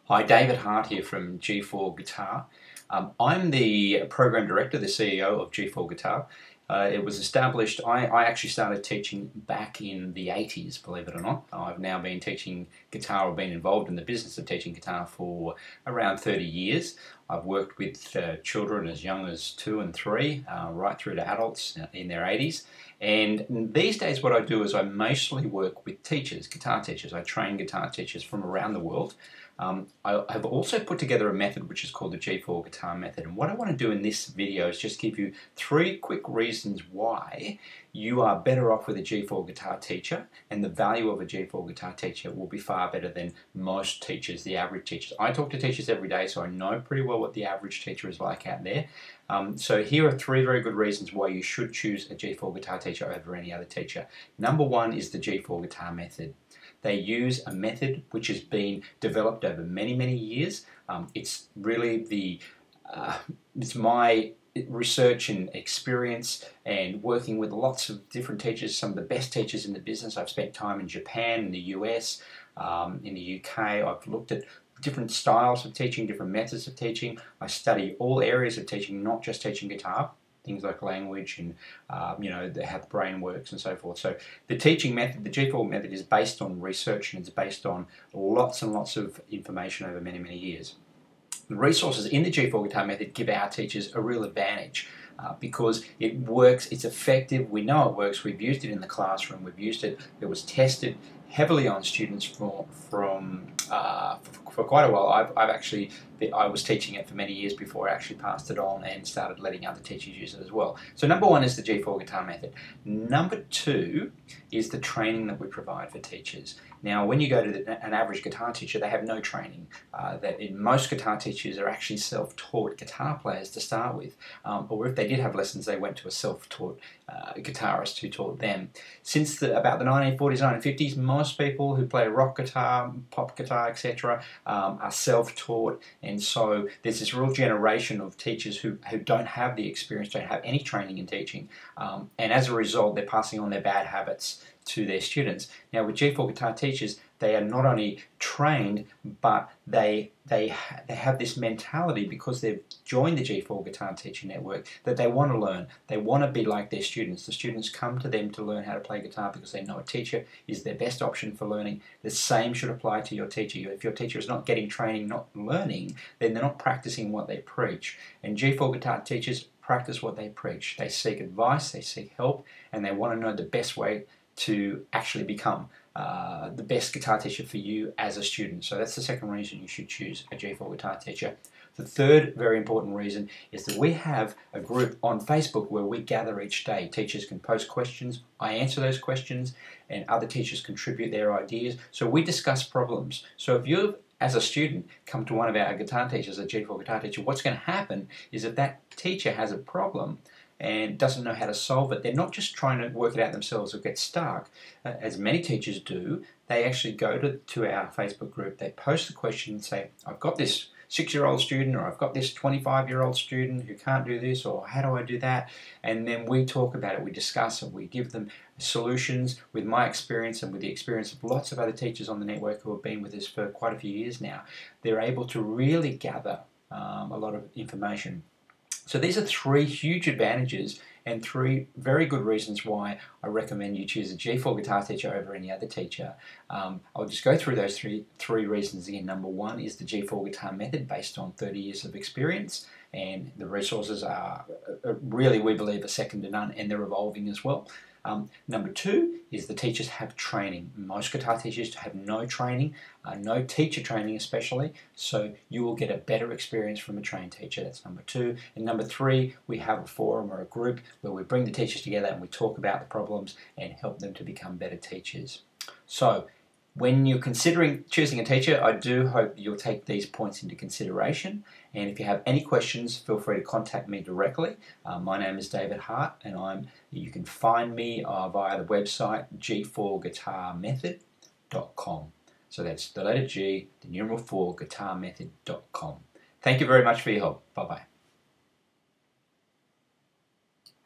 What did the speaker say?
Hi, David Hart here from G4 Guitar. I'm the program director, the CEO of G4 Guitar. It was established, I actually started teaching back in the 80s, believe it or not. I've now been teaching guitar, or been involved in the business of teaching guitar for around 30 years. I've worked with children as young as 2 and 3, right through to adults in their 80s. And these days what I do is I mostly work with teachers, guitar teachers. I train guitar teachers from around the world. I have also put together a method which is called the G4 Guitar Method, and what I want to do in this video is just give you 3 quick reasons why you are better off with a G4 guitar teacher, and the value of a G4 guitar teacher will be far better than most teachers, the average teachers. I talk to teachers every day, so I know pretty well what the average teacher is like out there. So here are 3 very good reasons why you should choose a G4 guitar teacher over any other teacher. Number 1 is the G4 Guitar Method. They use a method which has been developed over many years. It's really it's my research and experience and working with lots of different teachers, some of the best teachers in the business. I've spent time in Japan, in the US, in the UK. I've looked at different styles of teaching, different methods of teaching. I study all areas of teaching, not just teaching guitar. Things like language and how the brain works and so forth. So the teaching method, the G4 method, is based on research, and it's based on lots and lots of information over many years. The resources in the G4 Guitar Method give our teachers a real advantage because it works, it's effective, we know it works, we've used it in the classroom, we've used it, it was tested heavily on students for quite a while. I was teaching it for many years before I actually passed it on and started letting other teachers use it as well. So number 1 is the G4 Guitar Method. Number 2 is the training that we provide for teachers. Now, when you go to an average guitar teacher, they have no training. Most guitar teachers are actually self-taught guitar players to start with, or if they did have lessons, they went to a self-taught guitarist who taught them. Since about the 1940s, 1950s, most people who play rock guitar, pop guitar, etc., are self-taught, and so there's this real generation of teachers who don't have the experience, don't have any training in teaching, and as a result, they're passing on their bad habits to their students. Now, with G4 guitar teachers, they are not only trained, but they have this mentality, because they've joined the G4 Guitar Teaching Network, that they want to learn. They want to be like their students. The students come to them to learn how to play guitar because they know a teacher is their best option for learning. The same should apply to your teacher. If your teacher is not getting training, not learning, then they're not practicing what they preach. And G4 guitar teachers practice what they preach. They seek advice, they seek help, and they want to know the best way to actually become the best guitar teacher for you as a student. So that's the second reason you should choose a G4 guitar teacher. The third very important reason is that we have a group on Facebook where we gather each day. Teachers can post questions, I answer those questions, and other teachers contribute their ideas. So we discuss problems. So if you, as a student, come to one of our guitar teachers, a G4 guitar teacher, what's going to happen is if that teacher has a problem and doesn't know how to solve it, they're not just trying to work it out themselves or get stuck, as many teachers do. They actually go to our Facebook group, they post the question and say, I've got this 6-year-old student, or I've got this 25-year-old student who can't do this, or how do I do that? And then we talk about it, we discuss it, we give them solutions with my experience and with the experience of lots of other teachers on the network who have been with us for quite a few years now. They're able to really gather a lot of information. So these are 3 huge advantages and 3 very good reasons why I recommend you choose a G4 guitar teacher over any other teacher. I'll just go through those three reasons again. Number 1 is the G4 Guitar Method, based on 30 years of experience, and the resources are really, we believe, are second to none, and they're evolving as well. Number 2 is the teachers have training. Most guitar teachers have no training, no teacher training especially, so you will get a better experience from a trained teacher. That's number 2. And number 3, we have a forum or a group where we bring the teachers together and we talk about the problems and help them to become better teachers. So when you're considering choosing a teacher, I do hope you'll take these points into consideration. And if you have any questions, feel free to contact me directly. My name is David Hart, and you can find me via the website g4guitarmethod.com. So that's the letter G, the numeral 4, guitarmethod.com. Thank you very much for your help. Bye-bye.